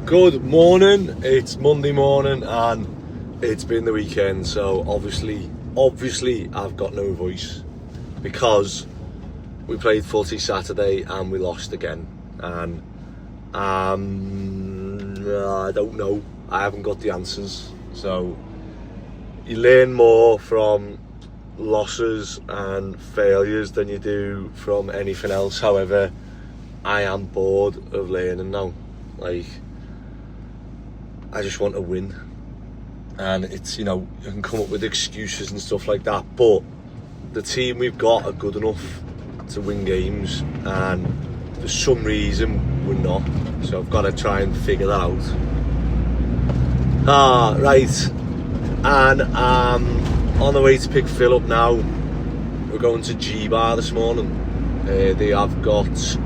Good morning, it's Monday morning and it's been the weekend, so obviously I've got no voice because we played footy Saturday and we lost again, and I don't know, I haven't got the answers. So you learn more from losses and failures than you do from anything else. However, I am bored of learning now. Like, I just want to win, and it's, you know, you can come up with excuses and stuff like that, but the team we've got are good enough to win games, and for some reason we're not. So I've got to try and figure that out. Right, and on the way to pick Phil up now. We're going to G-Bar this morning. They have got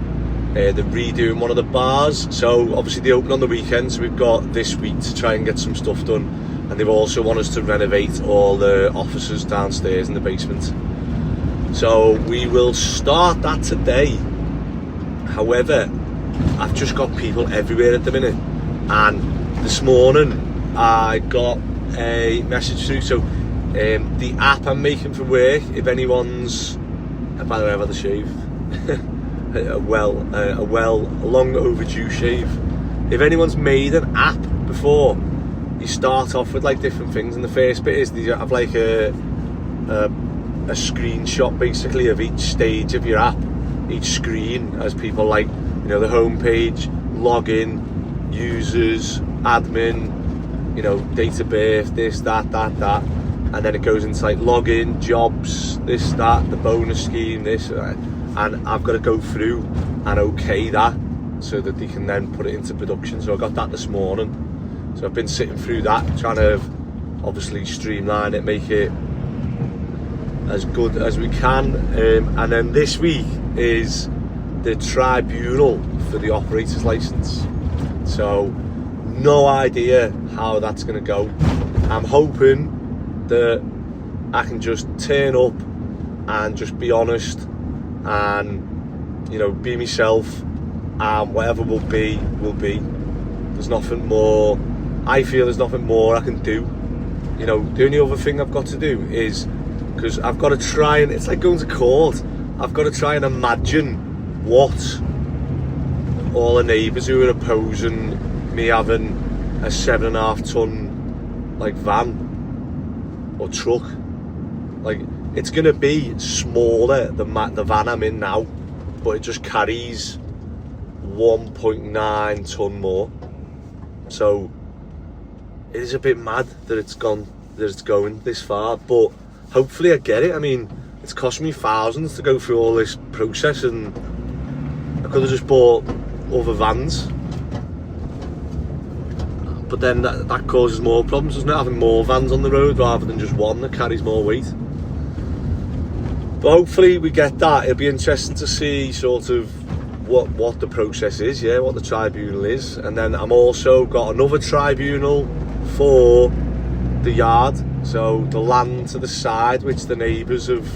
they're redoing one of the bars, so obviously they open on the weekend, so we've got this week to try and get some stuff done, and they also want us to renovate all the offices downstairs in the basement, so we will start that today. However, I've just got people everywhere at the minute, and this morning I got a message through. So the app I'm making for work, if anyone's, by the way, I've had a shave a long overdue shave. If anyone's made an app before, you start off with like different things, and the first bit is you have like a screenshot basically of each stage of your app, each screen, as people, like, you know, the home page, login, users, admin, you know, date of birth, this, that, and then it goes into like login, jobs, this, that, the bonus scheme, this, and I've got to go through and okay that so that they can then put it into production. So I got that this morning, so I've been sitting through that, trying to obviously streamline it, make it as good as we can, and then this week is the tribunal for the operator's license, so no idea how that's going to go. I'm hoping that I can just turn up and just be honest and, you know, be myself, and whatever will be. There's nothing more, I feel there's nothing more I can do. You know, the only other thing I've got to do is, because I've got to try, and it's like going to court, I've got to try and imagine what all the neighbours who are opposing me having a 7.5 ton like van or truck, like, it's going to be smaller than the van I'm in now, but it just carries 1.9 ton more. So it is a bit mad that it's going this far, but hopefully I get it. I mean, it's cost me thousands to go through all this process, and I could have just bought other vans, but then that causes more problems, doesn't it, having more vans on the road rather than just one that carries more weight. But hopefully we get that. It'll be interesting to see sort of what the process is, yeah, what the tribunal is. And then I'm also got another tribunal for the yard, so the land to the side which the neighbours have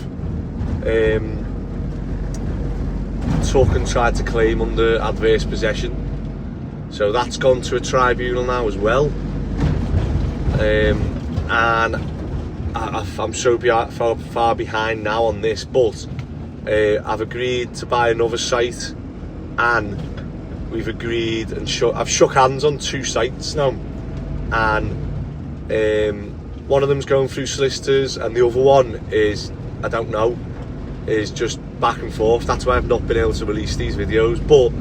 took and tried to claim under adverse possession. So that's gone to a tribunal now as well, and I'm so far behind now on this, but I've agreed to buy another site, and we've agreed and I've shook hands on 2 sites now, and one of them's going through solicitors, and the other one is, I don't know, is just back and forth. That's why I've not been able to release these videos, but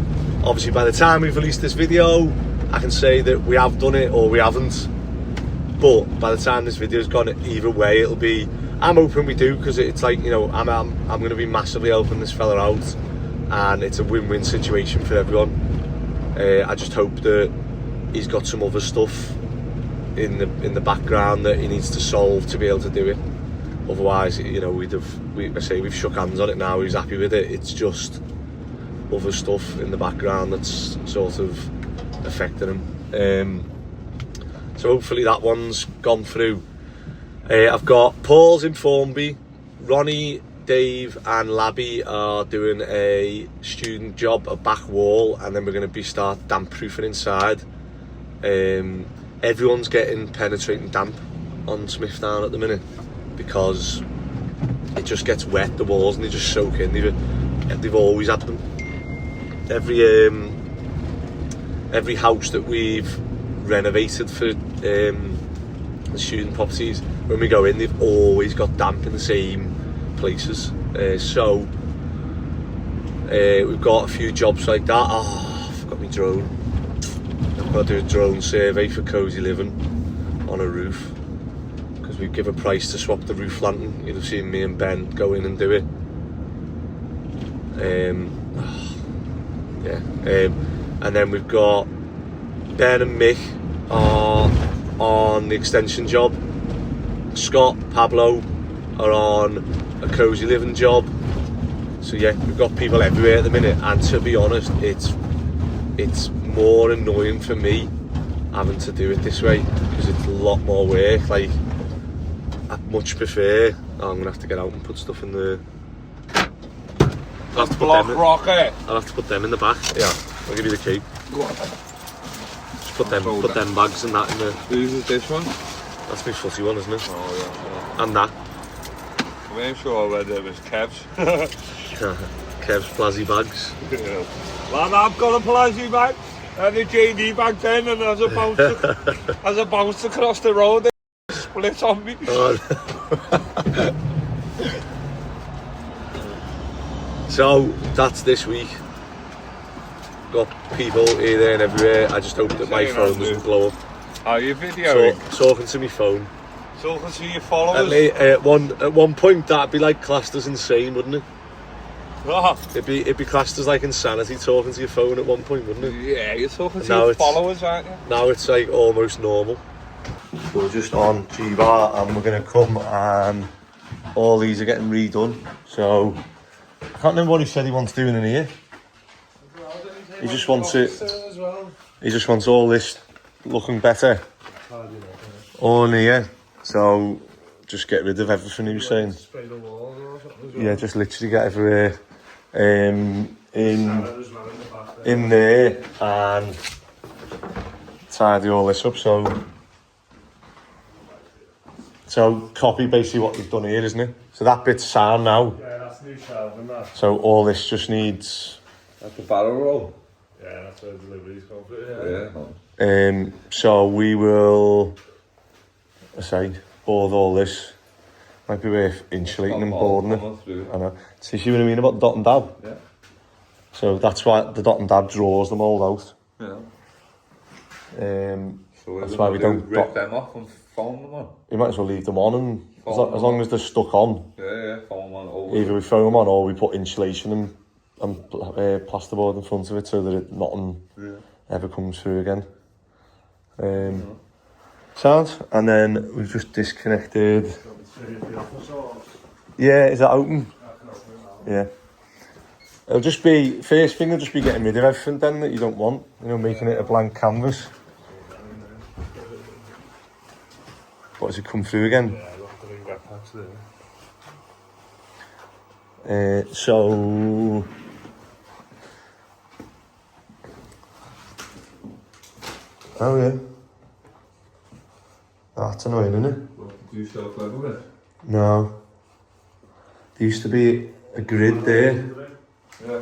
obviously by the time we've released this video I can say that we have done it or we haven't. But by the time this video's gone, either way it'll be, I'm hoping we do, because it's like, you know, I'm going to be massively helping this fella out, and it's a win-win situation for everyone. I just hope that he's got some other stuff in the background that he needs to solve to be able to do it. Otherwise, you know, we've shook hands on it now, he's happy with it, it's just other stuff in the background that's sort of affecting him. So hopefully that one's gone through. I've got Paul's in Formby, Ronnie, Dave and Labby are doing a student job, a back wall, and then we're going to start damp proofing inside. Everyone's getting penetrating damp on Smithdown at the minute because it just gets wet, the walls, and they just soak in. They've always had them. Every house that we've renovated for the student properties, when we go in, they've always got damp in the same places. So we've got a few jobs like that. Oh, I forgot my drone. I've got to do a drone survey for Cozy Living on a roof, because we give a price to swap the roof lantern. You'll have seen me and Ben go in and do it. And then we've got Ben and Mick are on the extension job. Scott, Pablo are on a Cozy Living job. So yeah, we've got people everywhere at the minute, and to be honest, it's more annoying for me having to do it this way, because it's a lot more work. Like, I much prefer. Oh, I'm gonna have to get out and put stuff in the. I'll have to put them in the back. Yeah, I'll give you the key. Go on. Just put them bags and that in the. Whose is this one? That's my footy one, isn't it? Oh yeah. And that. I'm sure I read it was Kev's. Kev's Plazzy bags. Yeah. Well, I've got a Plazzy bag and a JD bag then, and as I bounced across the road, it split on me. Oh. So that's this week. Got people here, there and everywhere. I just hope that my phone doesn't blow up. Are you videoing? Talking to my phone. Talking to your followers? At one point that'd be like classed as insane, wouldn't it? Oh. It'd be classed as like insanity talking to your phone at one point, wouldn't it? Yeah, you're talking to your followers, aren't you? Now it's like almost normal. We're just on G-Bar and we're gonna come and all these are getting redone. So I can't remember what he said he wants doing in here. He just wants it. He just wants all this looking better. All in here. So just get rid of everything he was saying. Yeah, just literally get everywhere in there and tidy all this up. So copy basically what you've done here, isn't it? So that bit's sound now. Yeah, that's new shelving that. So all this just needs. That's the barrel roll. Yeah, that's where the deliveries come from. Yeah. So we will. Board all this. Might be worth insulating and boarding it. I know. See what I mean about the dot and dab? Yeah. So that's why the dot and dab draws them all out. Yeah. So that's why we don't rip them off and foam them on. You might as well leave them on, and as long as they're stuck on. Yeah, foam on over. Either we foam them on or we put insulation and plasterboard in front of it so that nothing ever comes through again. Sounds, and then we've just disconnected. Yeah, is that open? Yeah. It'll just be, first thing will just be getting rid of everything then that you don't want, making it a blank canvas. What, does it come through again? Yeah, I've got the big wet patch there. So oh yeah. That's annoying, isn't it? What, do you still clever with it? No. There used to be a grid there. Yeah.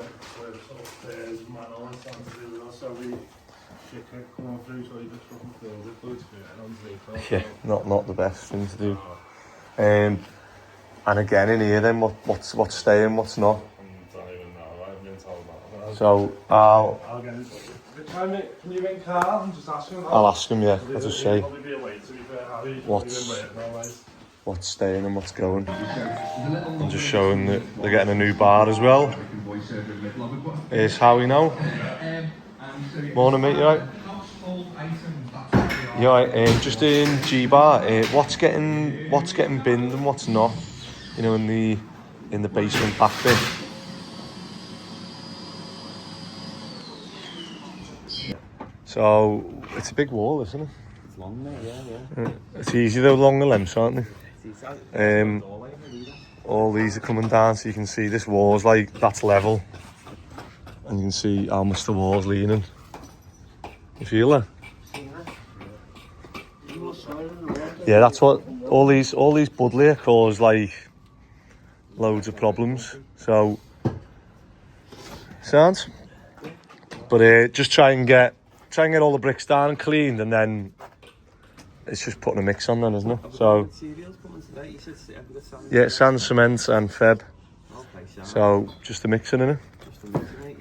Yeah, not the best thing to do. And again in here then, what's staying, what's not. I don't even know, I've been told that. So I'll get into it. Can you ring Carl and just ask him? I'll ask him, yeah. I'll just say what's staying and what's going. I'm just showing that they're getting a new bar as well. Here's Howie now. Morning mate, you right? You right? Just in G-Bar, what's getting binned and what's not? In the basement back bit. So it's a big wall, isn't it? It's long, mate, yeah. It's easy though, longer lengths, aren't they? All these are coming down, so you can see this wall's like, that's level. And you can see how much the wall's leaning. You feel that? Yeah, that's what all these bud layer cause, like loads of problems. So sounds. But just try and get all the bricks down and cleaned, and then it's just putting a mix on then, isn't it? So yeah, sand, cement and Feb. So just a mixing in it.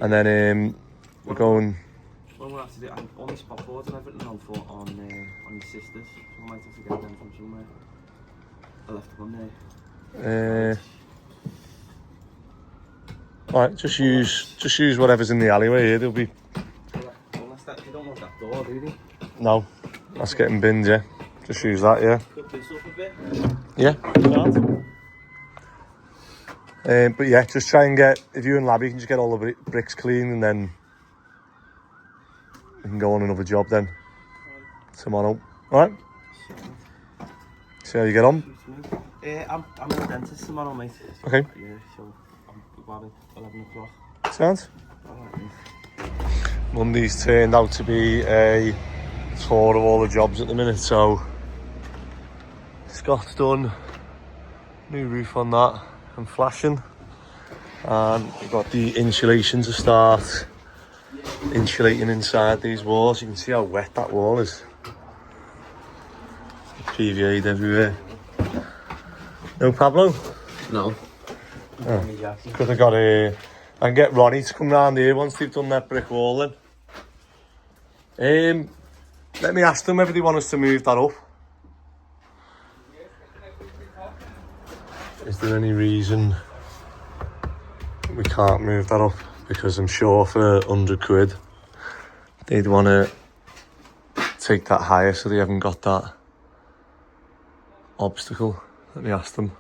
And then we're going. Well, we'll have to do all the spot boards and everything on your sisters. We might have to get them from somewhere. I left them on there. Alright, just use whatever's in the alleyway here. There'll be. Well, that's that. You don't want that door, do you? No, that's getting binned. Yeah, just use that. Yeah. Cook this up a bit. Yeah. But yeah, just try and get, if you and Labby can just get all the bricks clean, and then we can go on another job then tomorrow. Alright? See how you get on? I'm in the dentist tomorrow, mate. Okay. Yeah, so I'm about 11 o'clock. Sounds? Monday's turned out to be a tour of all the jobs at the minute, so Scott's done, new roof on that and flashing, and we've got the insulation to start insulating inside these walls. You can see how wet that wall is. PVA'd everywhere. No Pablo? No. Could have got I can get Ronnie to come round here once they've done that brick wall then. Let me ask them whether they want us to move that up. Is there any reason we can't move that up? Because I'm sure for 100 quid they'd want to take that higher, so they haven't got that obstacle. Let me ask them.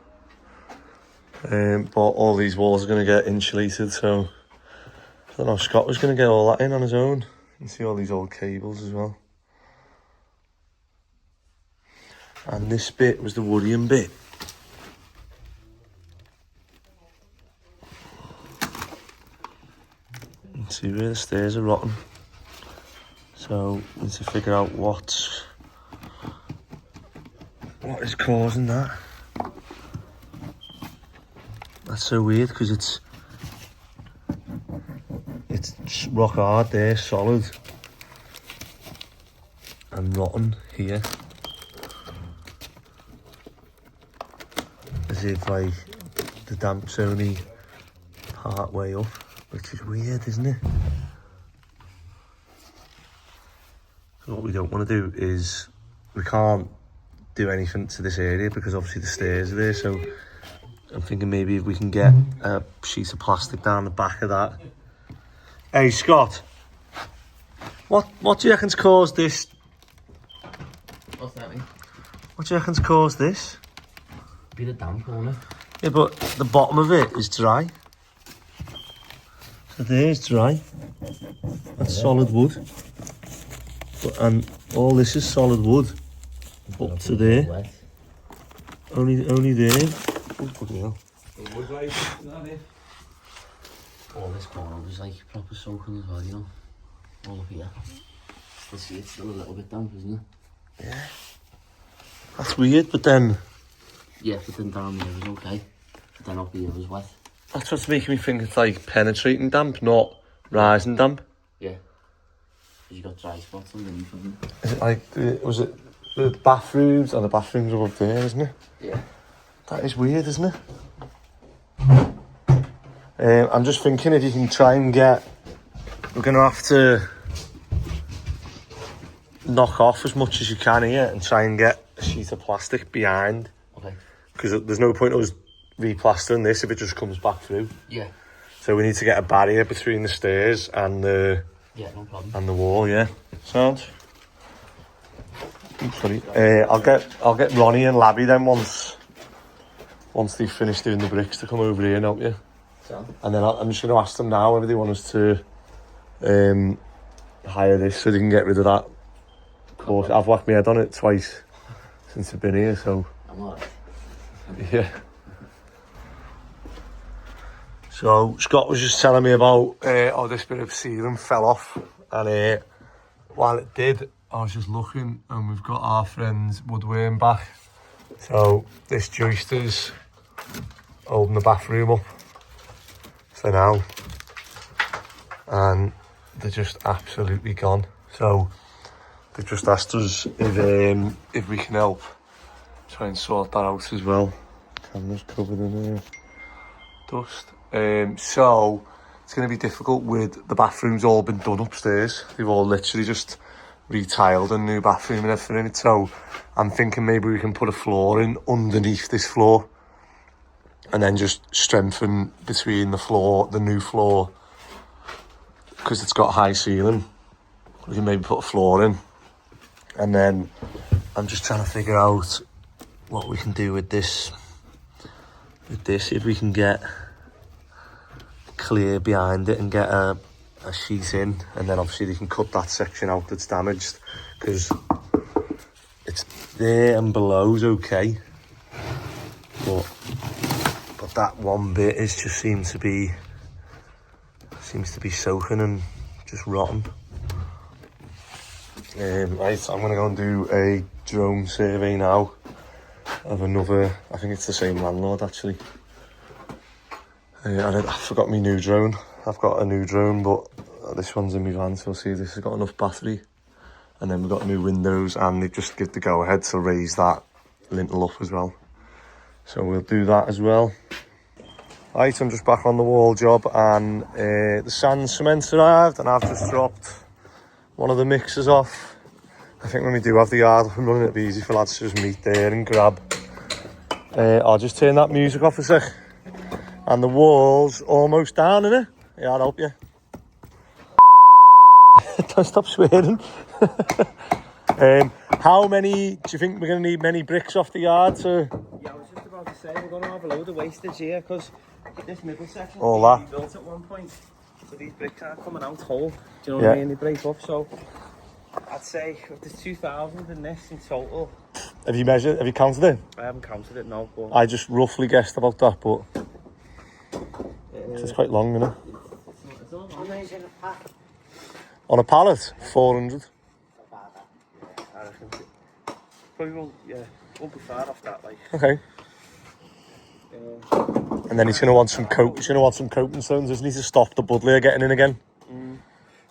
But all these walls are going to get insulated, so I don't know if Scott was going to get all that in on his own. You can see all these old cables as well. And this bit was the worrying bit. See where the stairs are rotten, so we need to figure out what is causing that. That's so weird because it's rock hard there, solid, and rotten here, as if like the damp's only part way up. Which is weird, isn't it? So what we don't want to do is, we can't do anything to this area because obviously the stairs are there, so I'm thinking maybe if we can get a sheet of plastic down the back of that. Hey Scott, what do you reckon's caused this? What's that mean? What do you reckon's caused this? Bit of damp on it. Yeah, but the bottom of it is dry. So there's dry. That's solid wood. And all this is solid wood. Up to there. Only there. Oh, bloody hell. The wood light, isn't it? All this corner was like proper soaking as well, you know. All up here. Still see it's still a little bit damp, isn't it? Yeah. That's weird, but then... Yeah, but then down here was okay. But then up here was wet. That's what's making me think it's like penetrating damp, not rising damp. Yeah. Because you got dry spots underneath, haven't you? Is it like, was it the bathrooms? Oh, the bathrooms are up there, isn't it? Yeah. That is weird, isn't it? I'm just thinking if you can try and get... We're going to have to knock off as much as you can here and try and get a sheet of plastic behind. Okay. Because there's no point us replastering this if it just comes back through. Yeah. So we need to get a barrier between the stairs and the no problem. and the wall. Yeah. Sound. Sorry. I'll get Ronnie and Labby then once they've finished doing the bricks to come over here and help you. So. And then I'm just going to ask them now whether they want us to hire this so they can get rid of that. Course, I've whacked my head on it twice since I've been here, so I'm alright. yeah. So Scott was just telling me about this bit of ceiling fell off, and while it did, I was just looking and we've got our friend's woodworm back. So this joister's holding the bathroom up for now. And they're just absolutely gone. So they've just asked us if we can help try and sort that out as well. Camera's covered in dust. So it's going to be difficult with the bathrooms all been done upstairs. They've all literally just retiled a new bathroom and everything in it. So I'm thinking maybe we can put a floor in underneath this floor and then just strengthen between the new floor, because it's got a high ceiling. We can maybe put a floor in. And then I'm just trying to figure out what we can do with this. If we can get clear behind it and get a sheet in, and then obviously they can cut that section out that's damaged, because it's there and below's okay, but that one bit is just seems to be soaking and just rotten. Right, I'm gonna go and do a drone survey now of another, I think it's the same landlord actually. I forgot my new drone. I've got a new drone, but this one's in my van, so see, this has got enough battery. And then we've got new windows, and they just give the go ahead to raise that lintel up as well. So we'll do that as well. Right, I'm just back on the wall job, and the sand cement's arrived, and I've just dropped one of the mixers off. I think when we do have the yard up and running, it'll be easy for lads to just meet there and grab. I'll just turn that music off a sec. And the wall's almost down, innit? Yeah, I'll help you. Don't stop swearing. How many, do you think we're going to need many bricks off the yard to... Yeah, I was just about to say, we're going to have a load of wastage here, because this middle section all was that built at one point. So these bricks are coming out whole. Do you know what I mean? They break up, so I'd say there's 2,000 in this in total. Have you counted it? I haven't counted it, no. But I just roughly guessed about that, but it's quite long, isn't it? It's all on. On a pallet, 400. I reckon probably won't be far off that, like. Okay. And then he's going to want some coping stones, isn't he, to stop the bud layer getting in again?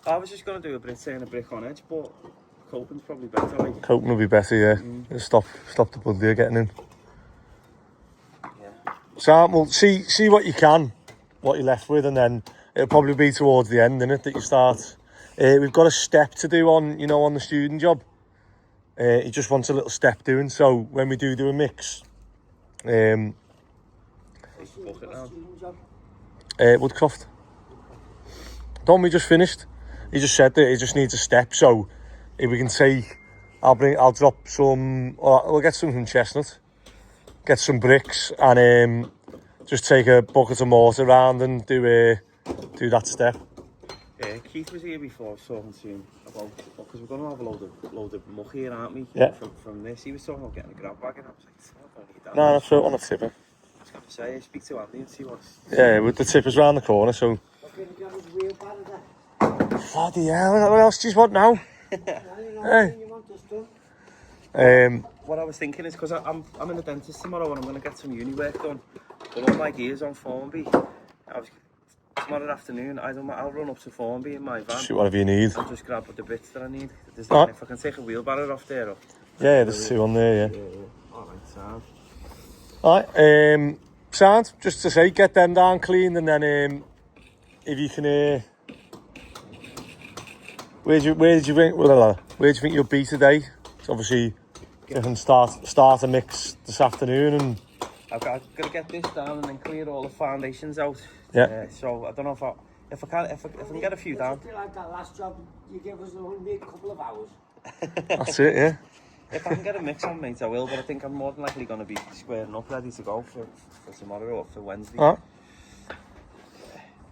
I was just going to do a brick, saying a brick on edge, but coping's probably better, like. Coping will be better, yeah. Stop the bud layer getting in. Yeah. So we'll see what you can, what you're left with, and then it'll probably be towards the end, innit, that you start. We've got a step to do on the student job. He just wants a little step doing, so when we do a mix, Woodcroft. The one we just finished. He just said that he just needs a step, so if we can take, I'll drop some, or we'll get some from Chestnut, get some bricks, and just take a bucket of mortar around and do that step. Keith was here before. I was talking to him about, because we're going to have a load of muck here, aren't we? Yeah. From this, he was talking about getting a grab bag, and I was like, I don't need that. No, that's right on the tipper. I was going to say, speak to Andy and see what's... Yeah, with the tippers round the corner, so... Bloody hell, what else do you want now? Hey. What I was thinking is, because I'm in the dentist tomorrow and I'm going to get some uni work done, but all my gear's on Formby. Tomorrow afternoon, I'll run up to Formby in my van. Shoot whatever you need. I'll just grab the bits that I need. If I can take a wheelbarrow off there. Yeah, there's two on there, yeah. Alright, sound. Alright, sound, just to say, get them down clean, and then if you can... Where do you think you'll be today? It's obviously you can start a mix this afternoon, and I've got to get this down and then clear all the foundations out. Yeah. So I don't know if I can get a few down. Like that last job you gave us only a couple of hours. That's it, yeah. If I can get a mix on, mate, I will. But I think I'm more than likely going to be squaring up, ready to go for tomorrow or for Wednesday. All right.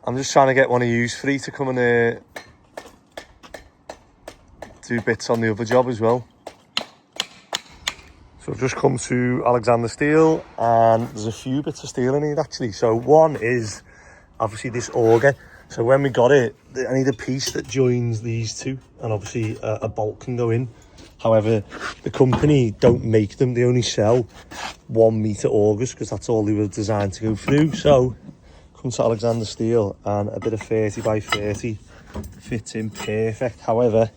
I'm just trying to get one of you free to come and do bits on the other job as well. So I've just come to Alexander Steel, and there's a few bits of steel in here actually. So one is obviously this auger. So when we got it, I need a piece that joins these two, and obviously a bolt can go in. However, the company don't make them, they only sell 1 metre augers because that's all they were designed to go through. So come to Alexander Steel, and a bit of 30 by 30 fits in perfect. However,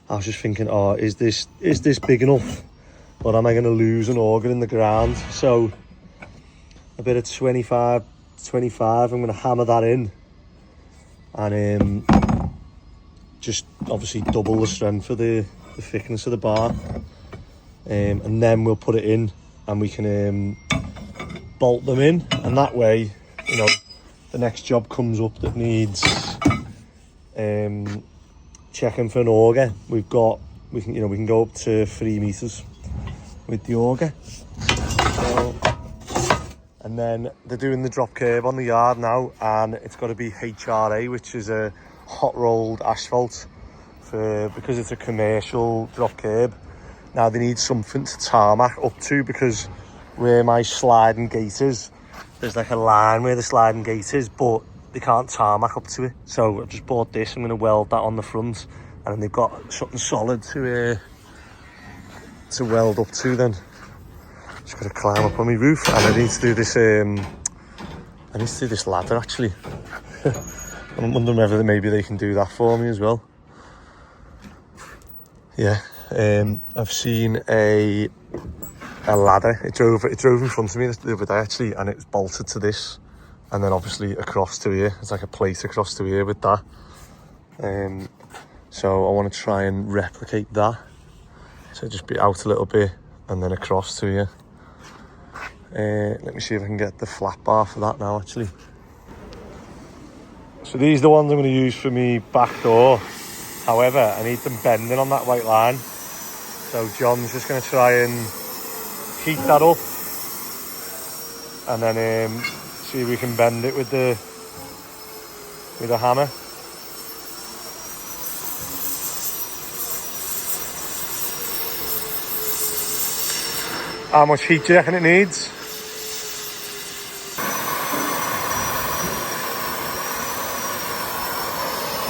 I was just thinking, oh, is this big enough, or am I going to lose an auger in the ground? So a bit of 25, I'm going to hammer that in, and just obviously double the strength of the thickness of the bar, and then we'll put it in, and we can bolt them in, and that way, you know, the next job comes up that needs checking for an auger, we can go up to 3 meters with the auger. So, and then they're doing the drop curb on the yard now, and it's got to be HRA, which is a hot rolled asphalt, because it's a commercial drop curb. Now they need something to tarmac up to, because where my sliding gate is, there's like a line where the sliding gate is, but they can't tarmac up to it. So I've just bought this. I'm going to weld that on the front, and then they've got something solid to weld up to. Then just got to climb up on my roof, and I need to do this. I need to do this ladder actually. I'm wondering whether maybe they can do that for me as well. Yeah, I've seen a ladder. It drove in front of me the other day actually, and it's bolted to this, and then obviously across to here. It's like a plate across to here with that. So I want to try and replicate that. So just be out a little bit and then across to here. Let me see if I can get the flat bar for that now actually. So these are the ones I'm going to use for me back door. However, I need them bending on that white line. So John's just going to try and heat that up, and then see if we can bend it with the hammer. How much heat do you reckon it needs?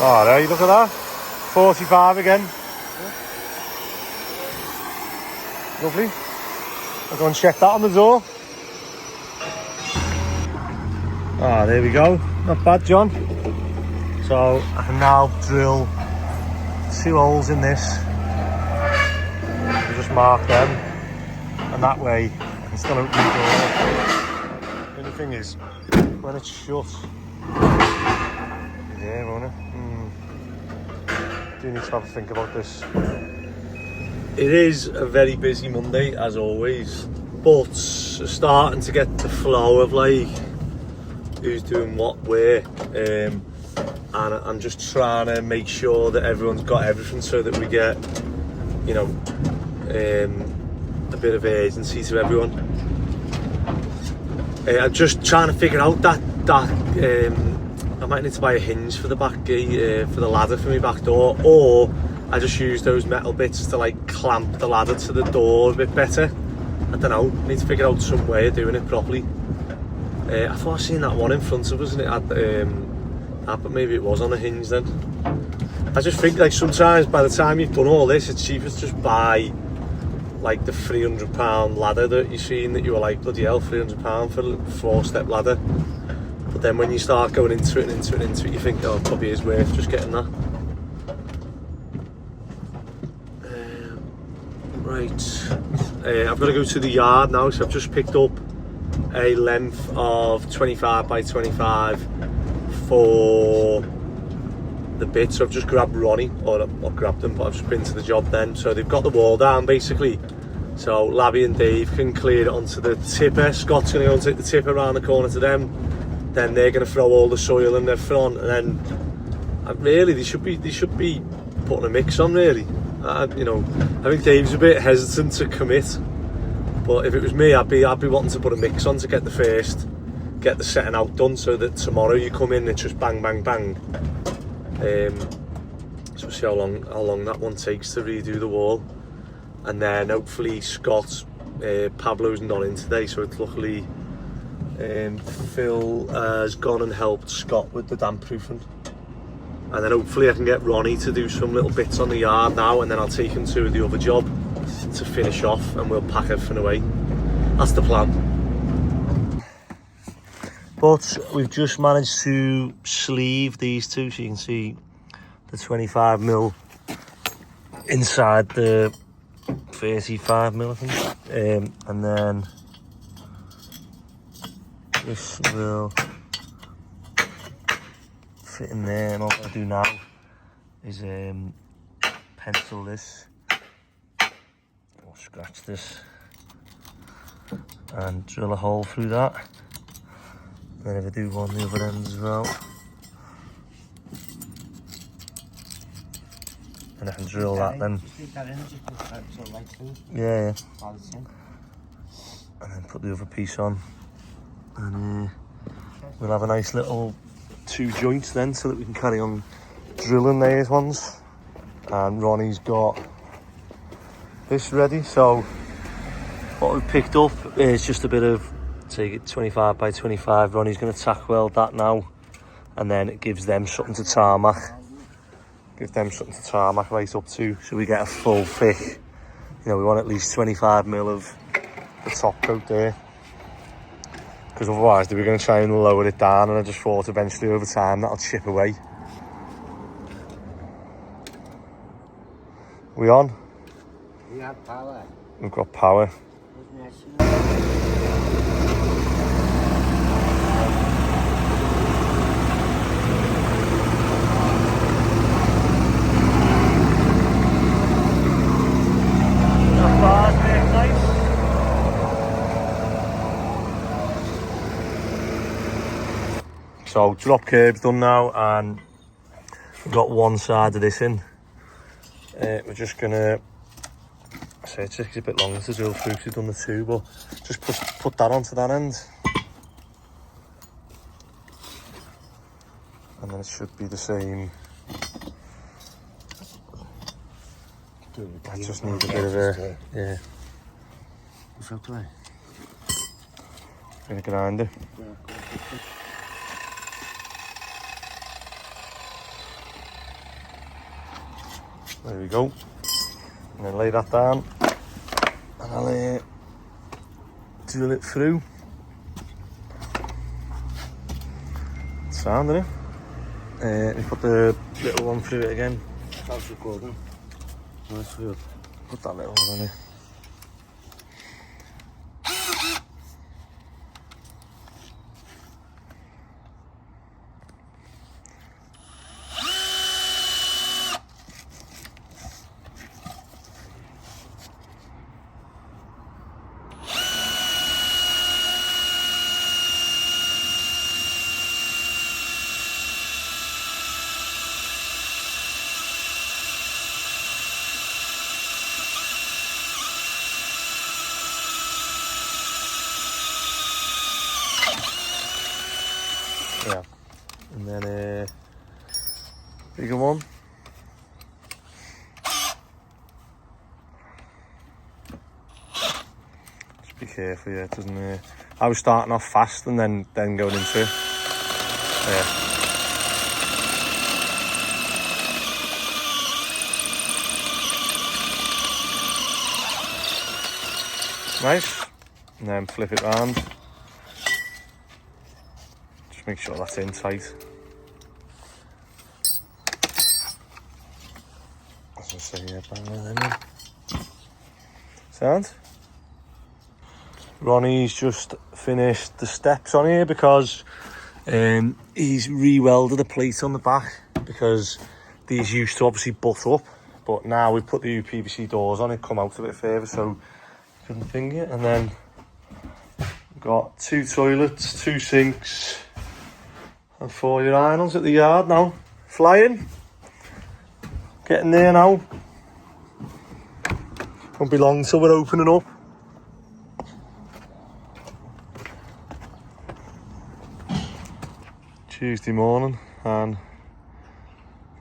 Alright, look at that. 45 again. Lovely. I'll go and check that on the door. Ah, there we go. Not bad, John. So I can now drill 2 holes in this. I'll just mark them, and that way I can still open the door. The only thing is, when it's shut, yeah, won't it? Do need to have a think about this. It is a very busy Monday as always, but starting to get the flow of like who's doing what where, and I'm just trying to make sure that everyone's got everything so that we get, you know, a bit of urgency to everyone. I'm just trying to figure out that I might need to buy a hinge for the back for the ladder for my back door, or I just use those metal bits to like clamp the ladder to the door a bit better. I don't know, I need to figure out some way of doing it properly. I thought I seen that one in front of us, and it had but maybe it was on a hinge then. I just think like sometimes by the time you've done all this, it's cheaper to just buy like the £300 ladder that you've seen, that you were like, bloody hell, £300 for a 4-step ladder. But then when you start going into it, you think, oh, it probably is worth just getting that. Right, I've got to go to the yard now, so I've just picked up a length of 25 by 25 for the bit. So I've just grabbed Ronnie, or not grabbed them, but I've just been to the job then. So they've got the wall down basically. So Labby and Dave can clear it onto the tipper. Scott's going to go and take the tipper around the corner to them. Then they're going to throw all the soil in their front, and then really they should be putting a mix on really. You know, I think Dave's a bit hesitant to commit, but if it was me, I'd be wanting to put a mix on to get the setting out done, so that tomorrow you come in and it's just bang bang bang. So we'll see how long that one takes to redo the wall, and then hopefully Pablo's not in today, so it's luckily Phil has gone and helped Scott with the damp proofing. and then hopefully I can get Ronnie to do some little bits on the yard now, and then I'll take him to the other job to finish off, and we'll pack everything away. That's the plan. But we've just managed to sleeve these two, so you can see the 25mm inside the 35mm, I think. And then this will fit in there, and all I do now is pencil this, or scratch this, and drill a hole through that. Then if I do one on the other end as well, and I can drill that then. Yeah. And then put the other piece on, and we'll have a nice little 2 joints then, so that we can carry on drilling these ones. And Ronnie's got this ready, so what we've picked up is just a bit of, take it 25 by 25. Ronnie's going to tack weld that now, and then it gives them something to tarmac. Right up to, so we get a full thick. You know, we want at least 25mm of the top coat there, because otherwise they were going to try and lower it down, and I just thought eventually over time that'll chip away. We on? We have power. We've got power. So drop curb's done now, and we've got one side of this in. We're just gonna, I say it takes a bit longer to drill through because we've done the 2, but just put that onto that end, and then it should be the same. I just need a bit of a, yeah. What's up today? Bit of grinder. There we go. And then lay that down, and I'll drill it through. Sound, isn't it? We put the little one through it again. That's recording. Nice, good. Put that little one on it. Yeah, and then bigger one. Just be careful, yeah, it doesn't. I was starting off fast and then going into it. Yeah. Nice, and then flip it round. Make sure that's in tight. As I say, yeah, bang that in. Sound? Ronnie's just finished the steps on here because he's re-welded a plate on the back, because these used to obviously butt up, but now we've put the UPVC doors on, it come out a bit further, so couldn't finger it. And then we've got 2 toilets, 2 sinks, and 4 urinals at the yard now. Flying. Getting there now. Won't be long till we're opening up. Tuesday morning, and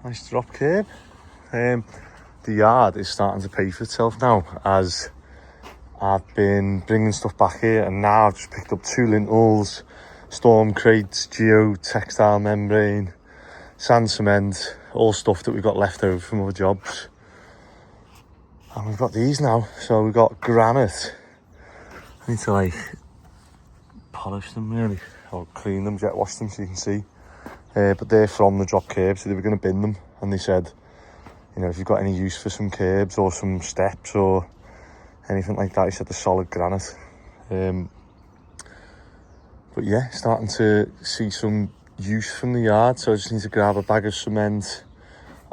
nice drop curb. The yard is starting to pay for itself now, as I've been bringing stuff back here, and now I've just picked up 2 lintels, storm crates, geo textile membrane, sand cement, all stuff that we've got left over from other jobs. And we've got these now. So we've got granite. I need to like polish them really, or clean them, jet wash them so you can see. But they're from the drop curb, so they were going to bin them. And they said, you know, if you've got any use for some curbs or some steps or anything like that, he said the solid granite. But yeah, starting to see some use from the yard, so I just need to grab a bag of cement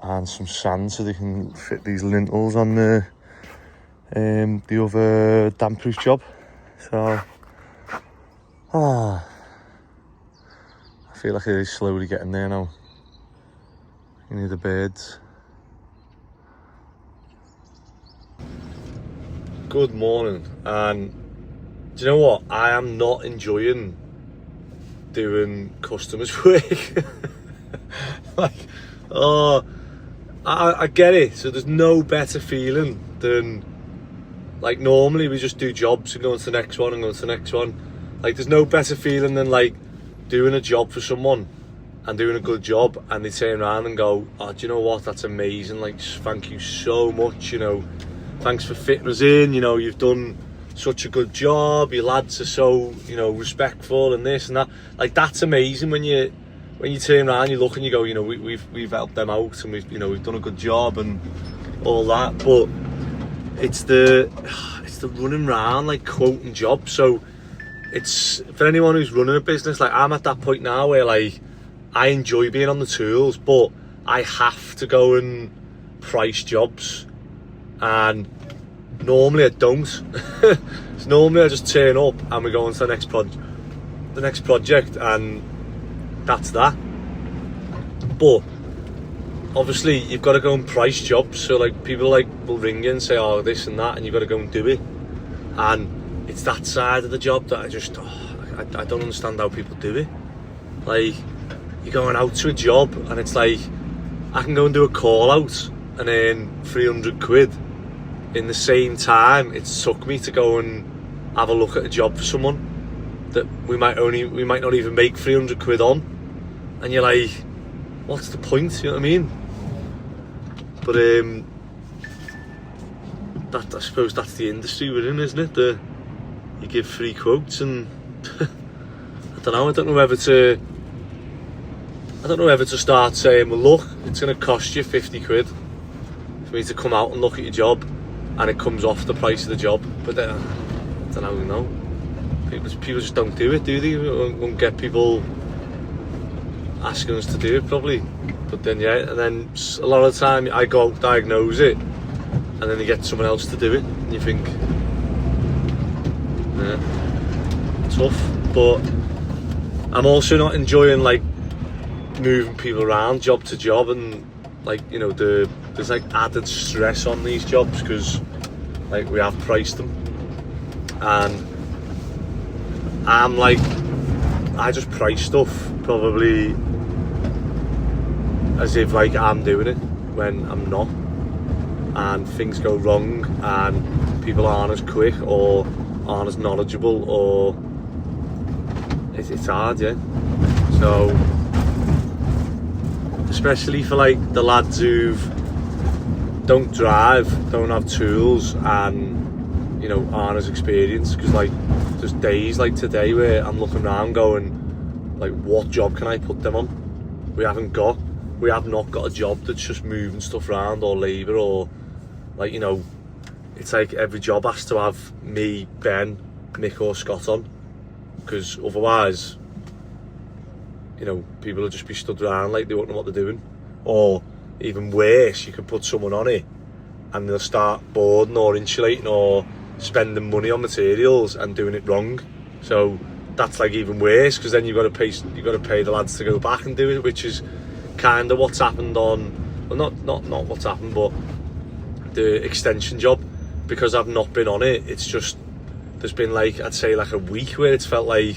and some sand so they can fit these lintels on the other damp-proof job. So, I feel like it is slowly getting there now. You need the birds. Good morning, and do you know what? I am not enjoying doing customers work. Like, I get it. So there's no better feeling than, like, normally we just do jobs and go on to the next one and go on to the next one. Like, there's no better feeling than like doing a job for someone and doing a good job, and they turn around and go, oh, do you know what? That's amazing. Like, thank you so much. You know, thanks for fitting us in. You know, you've done such a good job, your lads are so, you know, respectful and this and that. Like, that's amazing when you turn around, you look and you go, you know, we've helped them out and we've done a good job and all that. But it's the running around like quoting jobs. So it's for anyone who's running a business, like I'm at that point now where like I enjoy being on the tools, but I have to go and price jobs, and normally I don't. So normally I just turn up and we go on to the next project, and that's that. But obviously you've got to go and price jobs, so like people like will ring you and say, oh, this and that, and you've got to go and do it. And it's that side of the job that I don't understand how people do it. Like, you're going out to a job and it's like, I can go and do a call out and earn 300 quid in the same time it took me to go and have a look at a job for someone that we might not even make 300 quid on. And you're like, what's the point? You know what I mean? But I suppose that's the industry we're in, isn't it? You give free quotes, and I don't know whether to start saying, well, look, it's going to cost you 50 quid for me to come out and look at your job, and it comes off the price of the job. But I don't know. People just don't do it, do they? Won't get people asking us to do it, probably. But then, yeah, and then a lot of the time I go diagnose it, and then you get someone else to do it, and you think, yeah, tough. But I'm also not enjoying like moving people around job to job, and like, you know, there's like added stress on these jobs because like we have priced them, and I'm like, I just price stuff probably as if like I'm doing it when I'm not, and things go wrong and people aren't as quick or aren't as knowledgeable, or it's hard, yeah. So especially for like the lads who don't drive, don't have tools, and you know, aren't as experienced, because like there's days like today where I'm looking around going, like, what job can I put them on? We have not got a job that's just moving stuff around, or labour, or like, you know, it's like every job has to have me, Ben, Nick or Scott on, because otherwise, you know, people will just be stood around like they won't know what they're doing. Or even worse, you can put someone on it and they'll start boarding or insulating or spending money on materials and doing it wrong. So that's like even worse, because then you've got to pay the lads to go back and do it, which is kind of what's happened on, well, not what's happened, but the extension job. Because I've not been on it, it's just, there's been like, I'd say like a week where it's felt like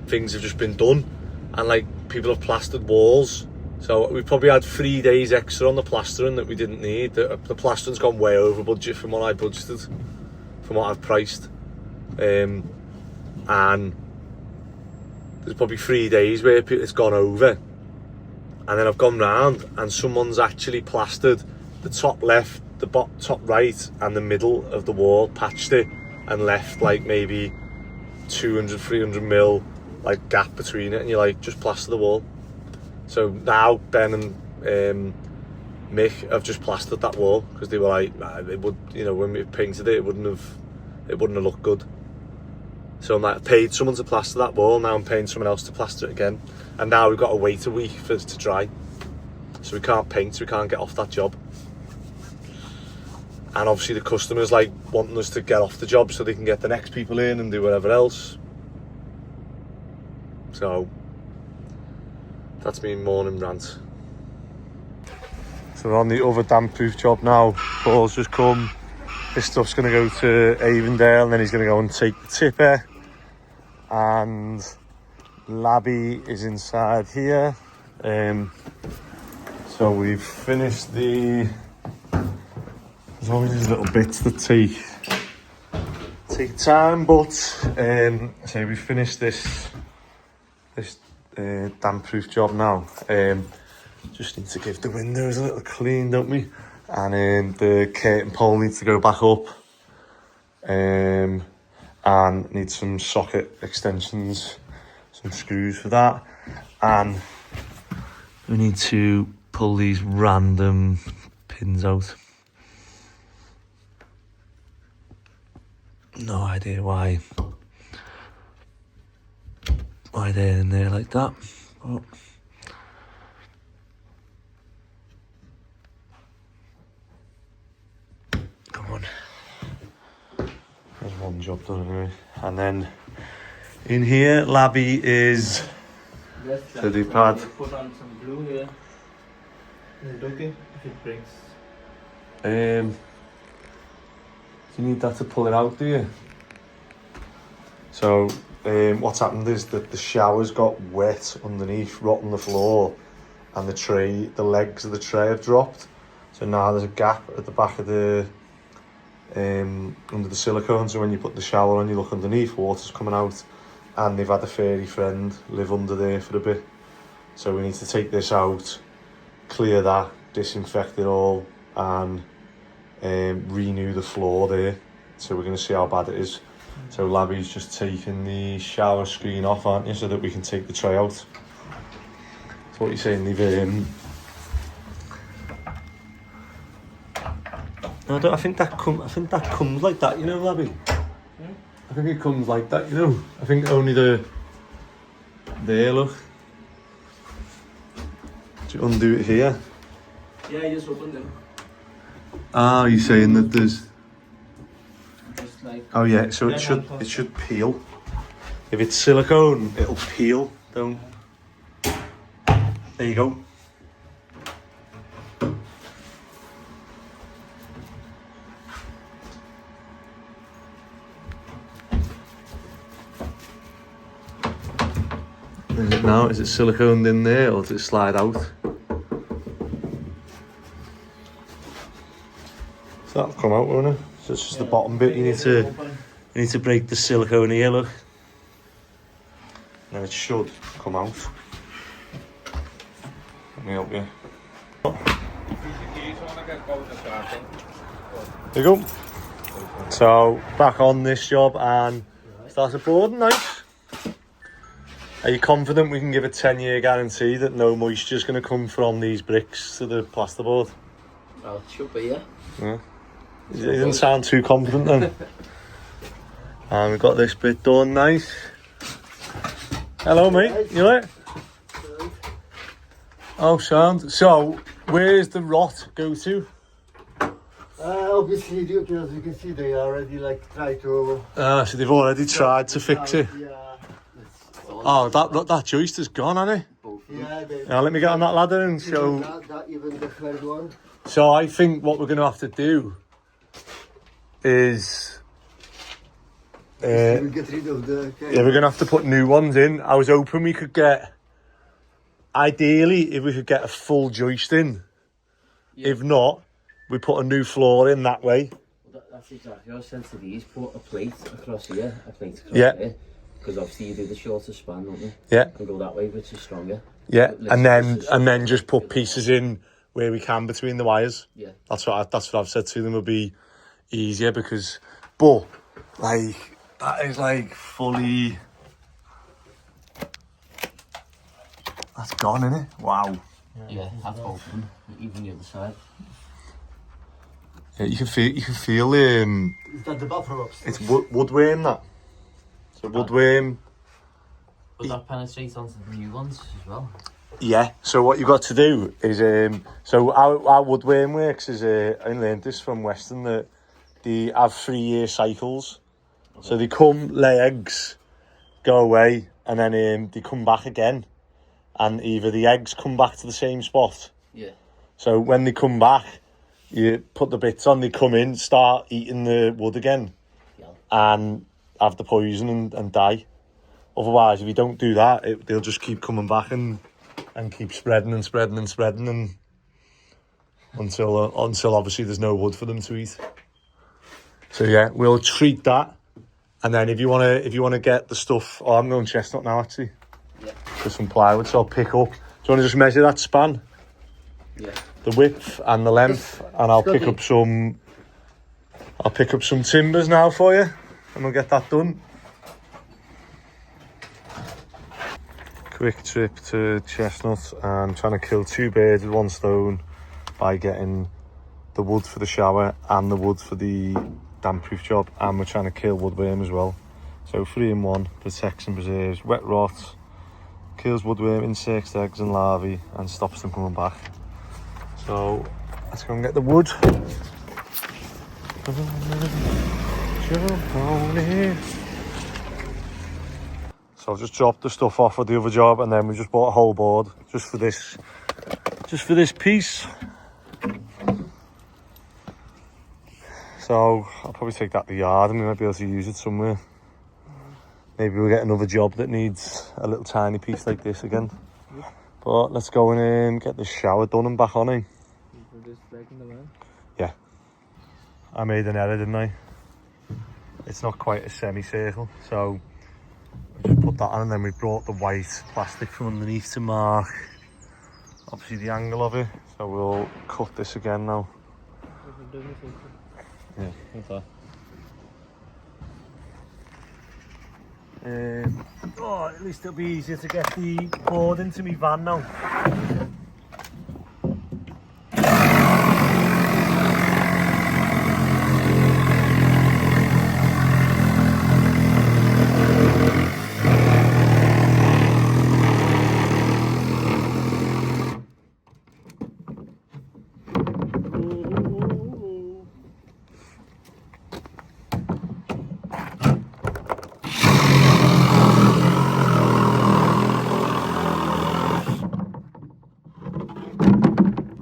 things have just been done, and like people have plastered walls. So we've probably had 3 days extra on the plastering that we didn't need. The plastering's gone way over budget from what I budgeted, from what I've priced, and there's probably 3 days where it's gone over, And then I've gone round and someone's actually plastered the top left, the top right and the middle of the wall, patched it and left like maybe 200, 300 mil like gap between it, and you're like, just plaster the wall. So now Ben and Mick have just plastered that wall because they were like, nah, it would, you know, when we painted it, it wouldn't have looked good. So I'm like, I paid someone to plaster that wall, now I'm paying someone else to plaster it again, and now we've got to wait a week for it to dry. So we can't paint, we can't get off that job. And obviously the customers like wanting us to get off the job so they can get the next people in and do whatever else. So that's me morning rant. So we're on the other damp proof job now. Paul's just come. This stuff's going to go to Avondale and then he's going to go and take the tipper. And Labby is inside here. So we've finished the... There's always these little bits that take time, but so we've finished this damp proof job now. Just need to give the windows a little clean, don't we? And the curtain pole needs to go back up, and need some socket extensions, some screws for that, and we need to pull these random pins out. No idea why they're in there like that. Oh. Come on. There's one job done anyway. And then in here, Labby is... So they've had... Put on some glue here. Is it okay if it breaks? You need that to pull it out, do you? So what's happened is that the shower's got wet underneath, rotting the floor, and the legs of the tray have dropped. So now there's a gap at the back of the under the silicone. So when you put the shower on, you look underneath, water's coming out, and they've had a fairy friend live under there for a bit. So we need to take this out, clear that, disinfect it all, and renew the floor there. So we're going to see how bad it is. So Labby's just taking the shower screen off, aren't you, so that we can take the tray out. So what you're saying, they've I think that comes like that, you know, Labby. I think it comes like that, you know. I think only there, look. Do you undo it here? Yeah, you just opened them. Ah, you're saying that there's... Just like... Oh yeah, so it should peel. If it's silicone, it'll peel. Don't... There you go. Is it now? Is it siliconed in there, or does it slide out? So that'll come out, won't it? So it's just the bottom bit. You need to break the silicone here, look. And it should come out. Let me help you. There you go. So back on this job and started boarding, nice. Are you confident we can give a 10-year guarantee that no moisture is going to come from these bricks to the plasterboard? Well, it should be, yeah. Yeah. He didn't sound too confident then. And we've got this bit done, nice. Hello mate, you alright? Oh, sound. So, where's the rot go to? Obviously, as you can see, they already try to... So they've already tried to fix it. Yeah. Oh, that joist is gone, hasn't it? Yeah, Now let me get on that ladder and show. Even the third one. So I think what we're going to have to do is... We get rid of the... Yeah, we're going to have to put new ones in. I was hoping we could get... Ideally, if we could get a full joist in. Yeah. If not, we put a new floor in that way. Well, that's exactly what I said to these. Put a plate across here, a plate across yeah. here. Because obviously you do the shorter span, don't you? Yeah. And go that way, which is stronger. Yeah, and then just put pieces in where we can between the wires. Yeah. That's what I've said to them would be easier because, but like that is like fully. That's gone, isn't it? Wow. Yeah, half open, even the other side. Yeah, you can feel Is that the buffer upstairs? it's woodworm that. So woodworm. Would that penetrate onto the new ones as well? Yeah. So what you've got to do is so our woodworm works is I learned this from Western that they have 3-year cycles. Okay. So they come, lay eggs, go away, and then they come back again. And either the eggs come back to the same spot. Yeah. So when they come back, you put the bits on, they come in, start eating the wood again, and have the poison and die. Otherwise, if you don't do that, they'll just keep coming back and keep spreading and until obviously there's no wood for them to eat. So yeah, we'll treat that, and then if you wanna get the stuff, I'm going chestnut now actually. Yeah. For some plywood, so I'll pick up. Do you want to just measure that span? Yeah. The width and the length, and I'll pick up some timbers now for you, and we'll get that done. Quick trip to Chestnut and trying to kill 2 birds with 1 stone by getting the wood for the shower and the wood for the damp-proof job, and we're trying to kill woodworm as well. So 3 in 1, protects and preserves wet rot, kills woodworm, insects, eggs and larvae, and stops them coming back. So let's go and get the wood. Jump on it. So I've just dropped the stuff off for the other job, and then we just bought a whole board just for this piece. So I'll probably take that to the yard and we might be able to use it somewhere. Maybe we'll get another job that needs a little tiny piece like this again. But let's go and get the shower done and back on, eh? Yeah. I made an error, didn't I? It's not quite a semicircle, so we just put that on, and then we brought the white plastic from underneath to mark obviously the angle of it. So we'll cut this again now. Yeah, okay. At least it'll be easier to get the board into my van now.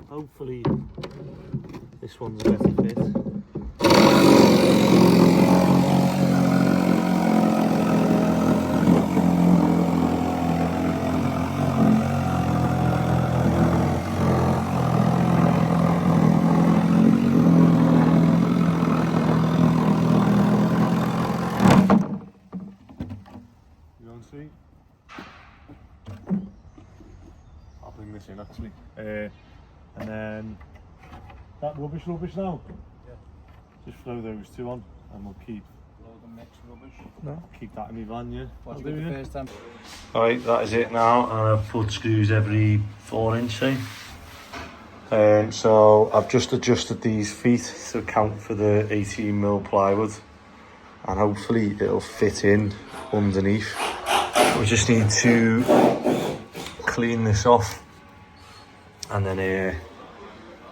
Hopefully this one's a better fit. You want to see? I'll bring this in actually. And then that rubbish now. Yeah. Just throw those 2 on, and we'll keep. Load of mixed rubbish. No. Keep that in my van, yeah. What's the first time? Alright, that is it now, and I've put screws every 4 inch, eh? So I've just adjusted these feet to account for the 18mm plywood, and hopefully it'll fit in underneath. We just need to clean this off and then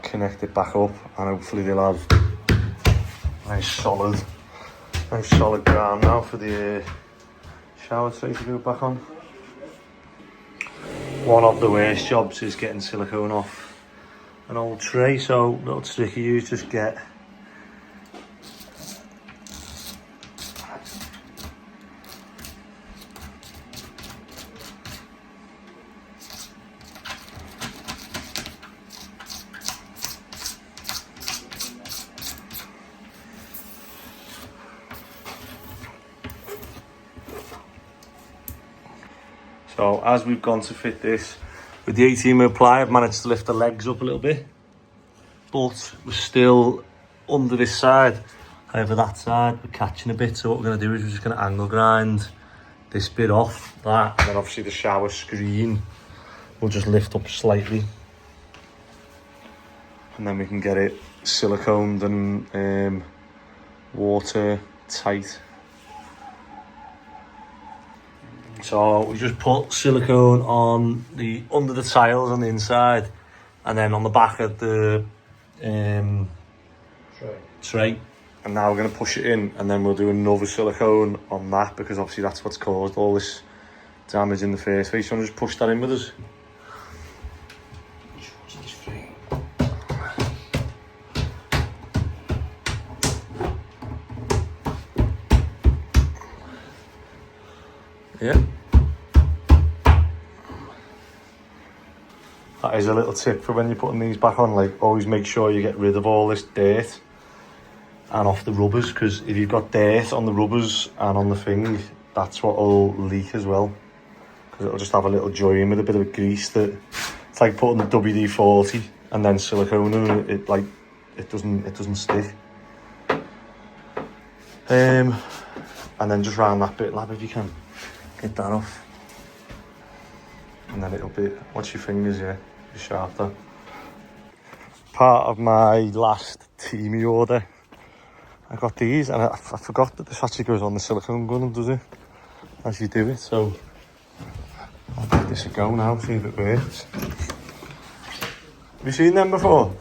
connect it back up, and hopefully they'll have nice solid ground now for the shower tray to go back on. One of the worst jobs is getting silicone off an old tray, so little trick you use, just get So as we've gone to fit this, With the 18mm ply, I've managed to lift the legs up a little bit, but we're still under this side. Over that side, we're catching a bit, so what we're going to do is we're just going to angle grind this bit off, that, and then obviously the shower screen will just lift up slightly. And then we can get it siliconed and water tight. So we just put silicone on under the tiles on the inside, and then on the back of the tray. And now we're going to push it in, and then we'll do another silicone on that, because obviously that's what's caused all this damage in the first place. So I'm just push that in with us. Yeah. That is a little tip for when you're putting these back on, like always make sure you get rid of all this dirt and off the rubbers, because if you've got dirt on the rubbers and on the thing, that's what will leak as well, because it'll just have a little join with a bit of a grease that it's like putting the WD-40 and then silicone in it, it doesn't stick. And then just round that bit, lab, if you can get that off, and then it'll be, watch your fingers, yeah, be sharp there. Part of my last teamy order, I got these, and I forgot that this actually goes on the silicone gun, does it? As you do it, so I'll give this a go now, see if it works. Have you seen them before?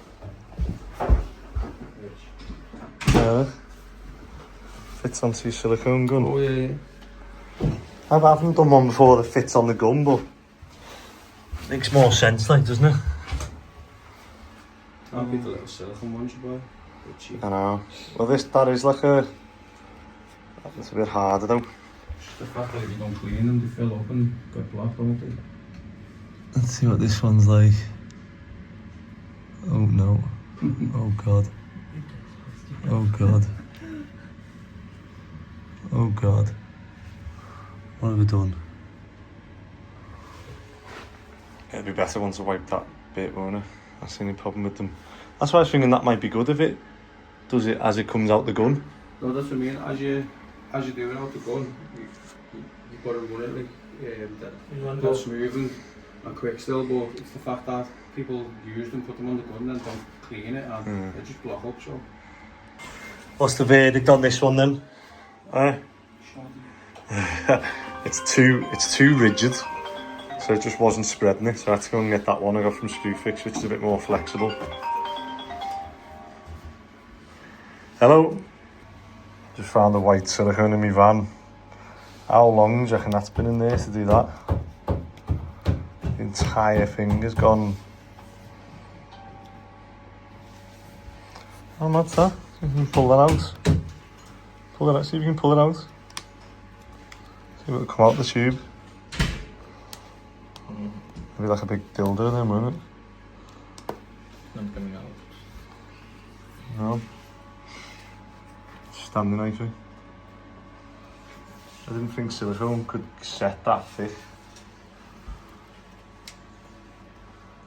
Yeah. Fits onto your silicone gun. Oh yeah. I haven't done one before that fits on the gun, but makes more sense, like, doesn't it? I'll be the little silicone ones you buy. I know. Well, that is like it's a bit harder though. The fact that if you don't clean them, they fill up and get black, don't they? Let's see what this one's like. Oh no. Oh god. Oh god. Oh god. What have we done? It'd be better once I wipe that bit, won't it? That's the only problem with them. That's why I was thinking that might be good if it does it as it comes out the gun. No, that's what I mean. As you do it out the gun, you've got to run it like that smooth and quick still, but it's the fact that people use them, put them on the gun and don't clean it, and they just block up, so. What's the verdict on this one then? It's too rigid, so it just wasn't spreading it, so I had to go and get that one I got from Screwfix, which is a bit more flexible. Hello. Just found the white silicone in my van. How long do you reckon that's been in there to do that? The entire thing has gone. How much that? You can pull that out. Pull it out, see if you can pull it out. See what will come out the tube. Maybe like a big dildo then, won't it? Not coming out. No. Standing nicely. I didn't think silicone could set that thick.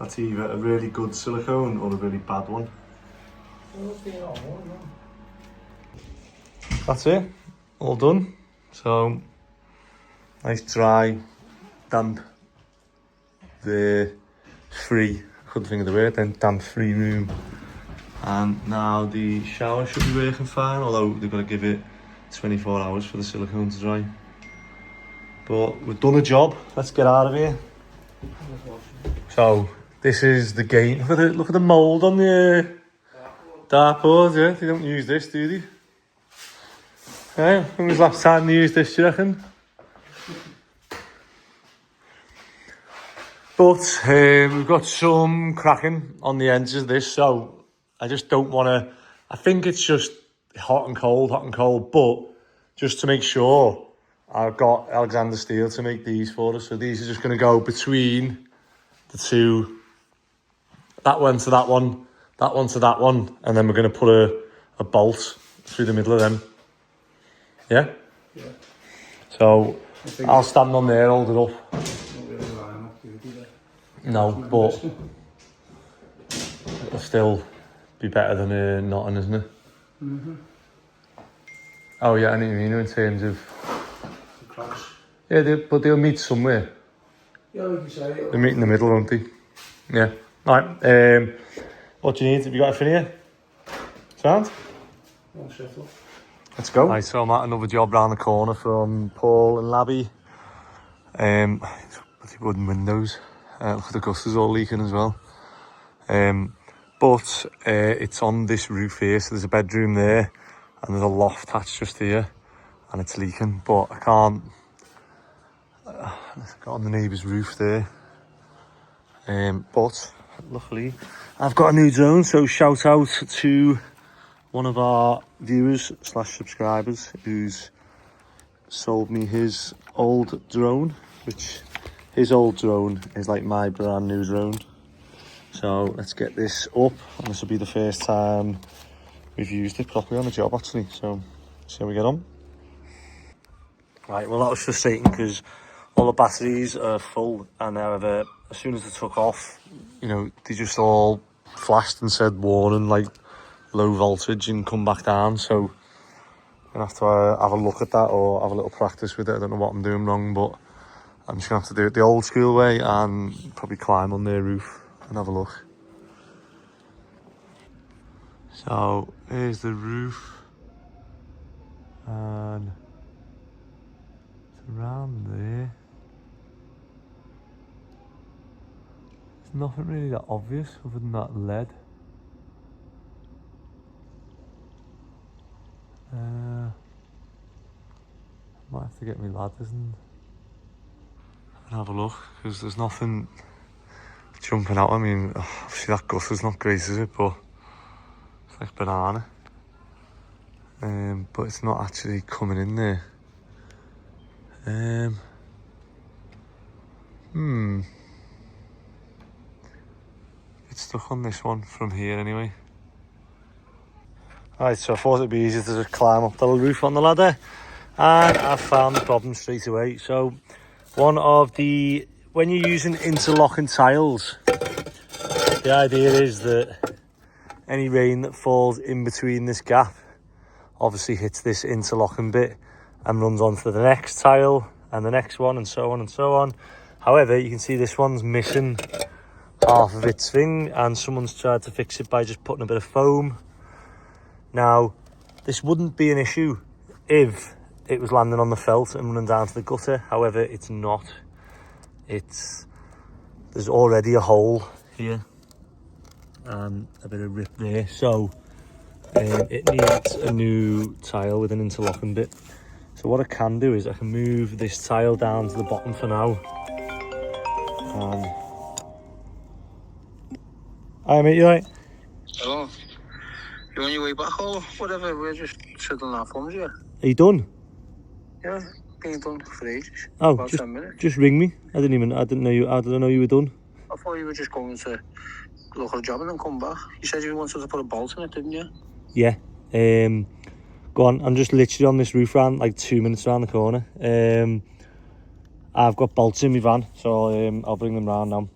That's either a really good silicone or a really bad one. That's it, all done. So, nice dry, damp, the free, I couldn't think of the word then, damp free room. And now the shower should be working fine, although they've got to give it 24 hours for the silicone to dry. But we've done a job, let's get out of here. So, this is the gate. Look at the mould on the dartboard, yeah, they don't use this, do they? Yeah, when was the last time they used this, do you reckon? But we've got some cracking on the edges of this, so I just don't want to, I think it's just hot and cold, but just to make sure, I've got Alexander Steel to make these for us, so these are just going to go between the two, that one to that one, that one to that one, and then we're going to put a bolt through the middle of them. Yeah? Yeah. So I'll stand on there, hold it up. No, but it'll still be better than nothing, isn't it? Oh yeah, I know what you mean in terms of... Cracks. Yeah, but they'll meet somewhere. Yeah, like you say. They meet in the middle, won't they? Yeah. Alright, what do you need? Have you got anything here? Sound? I'll settle. Let's go. Right, so I'm at another job round the corner from Paul and Labby. Bloody wooden windows. Look at the gutters all leaking as well. But it's on this roof here, so there's a bedroom there and there's a loft hatch just here and it's leaking, but I can't get on the neighbour's roof there. But luckily I've got a new drone, so shout out to one of our viewers / subscribers who's sold me his old drone, which his old drone is like my brand new drone. So let's get this up, and this will be the first time we've used it properly on a job actually, so see how we get on. Right, well that was frustrating because all the batteries are full, and however, as soon as they took off, you know, they just all flashed and said warning, like low voltage, and come back down. So I'm gonna have to have a look at that or have a little practice with it. I don't know what I'm doing wrong, but I'm just gonna have to do it the old school way and probably climb on their roof and have a look. So here's the roof, and it's around there. There's nothing really that obvious other than that lead. Might have to get me ladders and have a look, because there's nothing jumping out. I mean, obviously that gutter's not great, is it? But it's like banana. But it's not actually coming in there. It's stuck on this one from here anyway. Alright, so I thought it'd be easier to just climb up the roof on the ladder, and I found the problem straight away. So when you're using interlocking tiles, the idea is that any rain that falls in between this gap obviously hits this interlocking bit and runs on to the next tile and the next one, and so on and so on. However, you can see this one's missing half of its thing, and someone's tried to fix it by just putting a bit of foam. Now, this wouldn't be an issue if it was landing on the felt and running down to the gutter. However, it's not. There's already a hole here and a bit of rip there, so it needs a new tile with an interlocking bit. So what I can do is I can move this tile down to the bottom for now. Hi mate, you right? Hello. You on your way back or whatever? We're just sitting on our phones here. Are you done? Yeah, been done for ages. Oh, about 10 minutes. Just ring me. I didn't know you were done. I thought you were just going to look at a job and then come back. You said you wanted to put a bolt in it, didn't you? Yeah. Go on. I'm just literally on this roof round, like 2 minutes around the corner. I've got bolts in my van, so I'll bring them round now.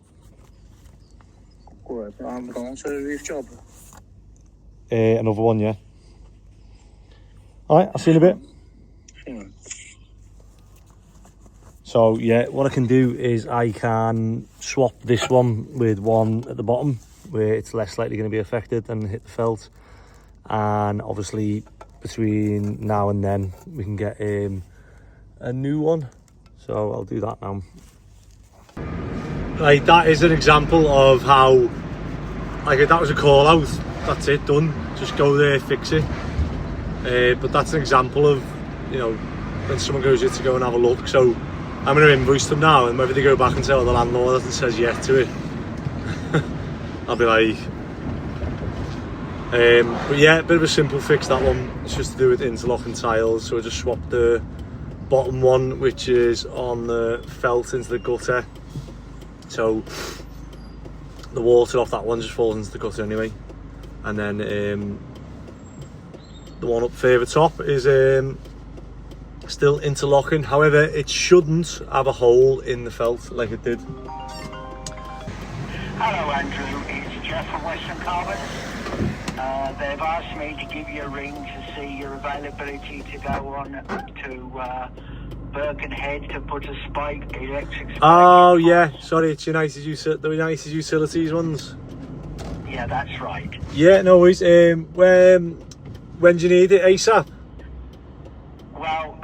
Alright, I'm going to the roof job. Another one, yeah. Alright, I'll see you in a bit. Yeah. So yeah, what I can do is I can swap this one with one at the bottom where it's less likely going to be affected and hit the felt, and obviously between now and then we can get a new one, so I'll do that now. Right, that is an example of how, like, that was a call out, that's it, done, just go there, fix it. But that's an example of, you know, when someone goes in to go and have a look. So I'm going to invoice them now, and whether they go back and tell the landlord that it says yes to it, I'll be like, but yeah, a bit of a simple fix, that one. It's just to do with interlocking tiles, so I just swapped the bottom one, which is on the felt, into the gutter, so the water off that one just falls into the gutter anyway. And then the one up further top is still interlocking. However, it shouldn't have a hole in the felt like it did. Hello, Andrew. It's Jeff from Western Carbon. They've asked me to give you a ring to see your availability to go on to Birkenhead to put a electric spike. Oh yeah, sorry, it's the United Utilities ones. Yeah, that's right. Yeah, no worries. When do you need it, ASAP? Well,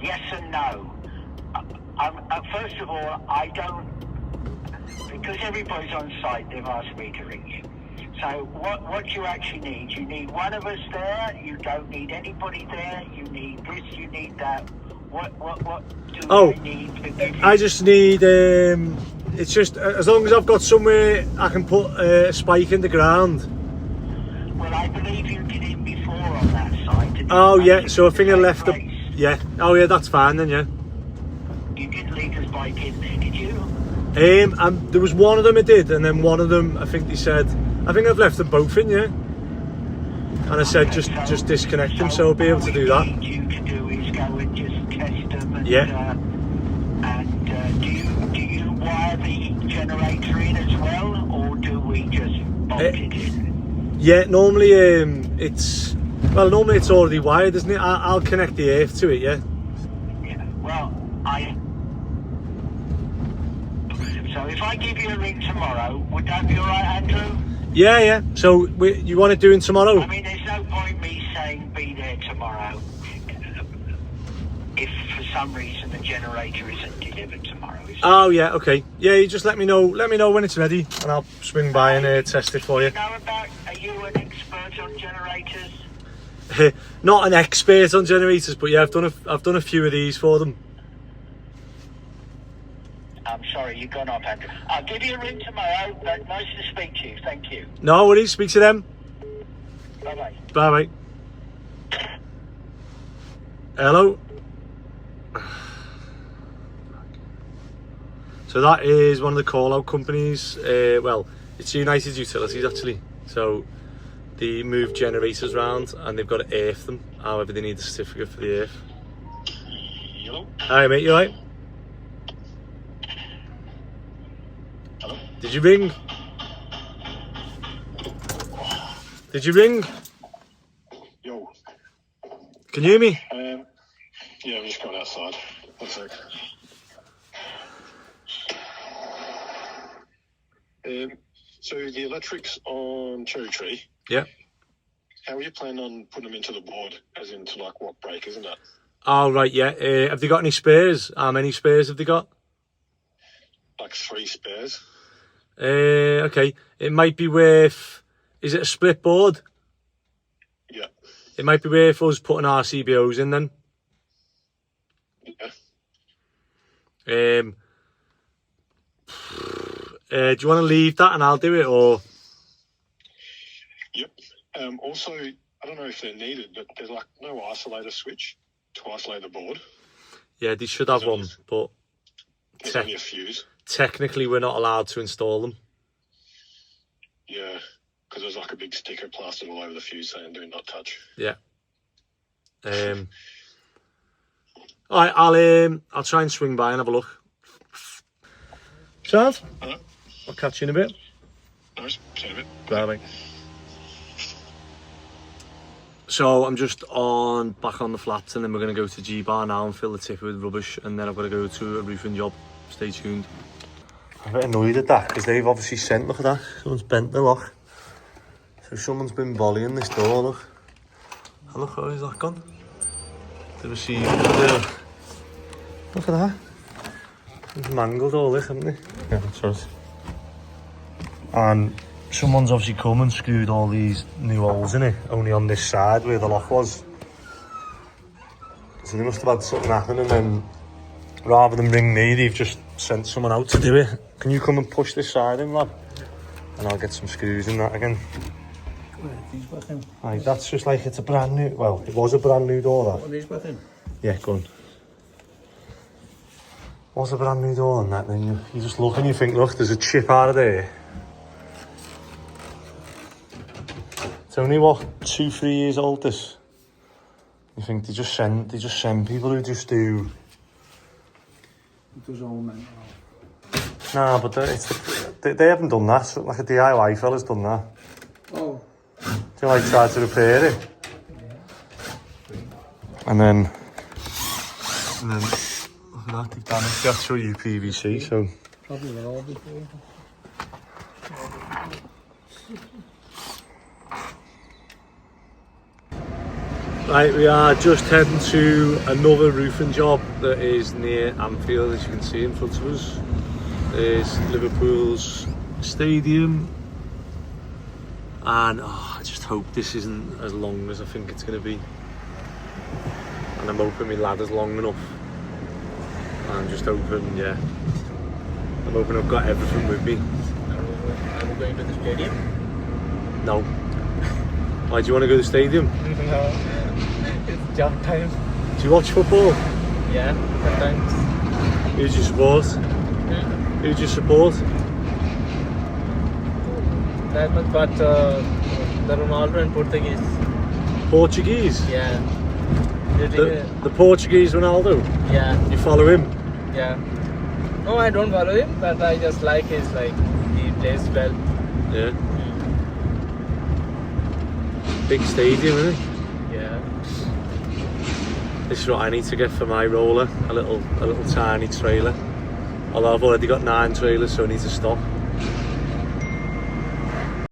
yes and no. First of all, I don't, because everybody's on site, they've asked me to ring you. So what you actually need, you need one of us there, you don't need anybody there, you need this, you need that. What do I need to give you? I just need, it's just, as long as I've got somewhere I can put a spike in the ground. Well, I believe you did it before on that site. Oh yeah, so I think I left the, yeah. Oh yeah, that's fine then, yeah. You didn't leave the spike in there, did you? There was one of them I did, and then one of them, I think they said, I think I've left them both in, yeah. And I said, just disconnect them, so I'll be able to do that. What we need you to do is go and just test them, and, Yeah. Do you wire the generator in as well, or do we just bolt it in? Yeah, normally it's already wired, isn't it? I'll connect the earth to it, yeah. Yeah. Well, So if I give you a ring tomorrow, would that be all right, Andrew? Yeah. So you want it doing tomorrow? I mean, there's no point me saying be there tomorrow if for some reason the generator isn't delivered tomorrow. Oh yeah, okay. Yeah, you just let me know when it's ready, and I'll swing by and test it for you. Are you an expert on generators? Not an expert on generators, but yeah, I've done a few of these for them. I'm sorry, you've gone off, Andrew. I'll give you a ring tomorrow, but nice to speak to you. Thank you. No worries, speak to them. Bye-bye. Bye. Hello. So that is one of the call-out companies. Well, it's United Utilities actually. So they move generators around, and they've got to earth them. However, they need a certificate for the earth. Hello? Hi mate, you alright? Hello? Did you ring? Did you ring? Yo. Can you hear me? Yeah, I'm just going outside. 1 sec. So the electrics on Cherry Tree. Yeah. How are you planning on putting them into the board? As into like what breakers and that? Oh right, yeah. Have they got any spares? How many spares have they got? Like 3 spares. Okay. It might be worth. Is it a split board? Yeah. It might be worth us putting RCBOs in then. Yeah. Do you want to leave that and I'll do it, or? Yep. Also, I don't know if they're needed, but there's like no isolator switch to isolate the board. Yeah, they should have one, but there's only a fuse. Technically we're not allowed to install them. Yeah, because there's like a big sticker plastered all over the fuse saying "Do not touch." Yeah. All right, I'll try and swing by and have a look. Sound? I'll catch you in a bit. Nice. See you in a bit. Bye. So I'm just back on the flats, and then we're going to go to G-Bar now and fill the tipper with rubbish, and then I've got to go to a roofing job. Stay tuned. I'm a bit annoyed at that because they've obviously sent, look at that, someone's bent the lock. So someone's been volleying this door, look. And look, how is that gone? The receiver, look at that. They've mangled all this, haven't they? Yeah, that's right. And someone's obviously come and screwed all these new holes in it, only on this side where the lock was. So they must have had something happen, and then rather than ring me, they've just sent someone out to do it. Can you come and push this side in, lad? And I'll get some screws in that again. Right, that's just like it's a brand new, well, it was a brand new door, that. What are these back in? Yeah, go on. Was a brand new door on that, then you just look and you think, look, there's a chip out of there. It's only what, 2-3 years old, this. You think they just send people who just do. It does all mental. Nah, but they haven't done that. So, like a DIY fella's done that. Oh. Do you like try to repair it? And then look at that, they've damaged the actual UPVC, so. Probably were all before. Right, we are just heading to another roofing job that is near Anfield, as you can see in front of us. There's Liverpool's stadium, and I just hope this isn't as long as I think it's going to be. And I'm hoping my ladder's long enough. I'm just hoping, yeah. I'm hoping I've got everything with me. Are we going to the stadium? No. Why do you want to go to the stadium? No, it's job time. Do you watch football? Yeah, sometimes. Who do you support? Who do you support? That much, but the Ronaldo and Portuguese. Portuguese? Yeah. The Portuguese Ronaldo? Yeah. You follow him? Yeah. No, I don't follow him, but I just like his, he plays well. Yeah. Big stadium, isn't it? Yeah. This is what I need to get for my roller, a little tiny trailer. Although I've already got 9 trailers, so I need to stop.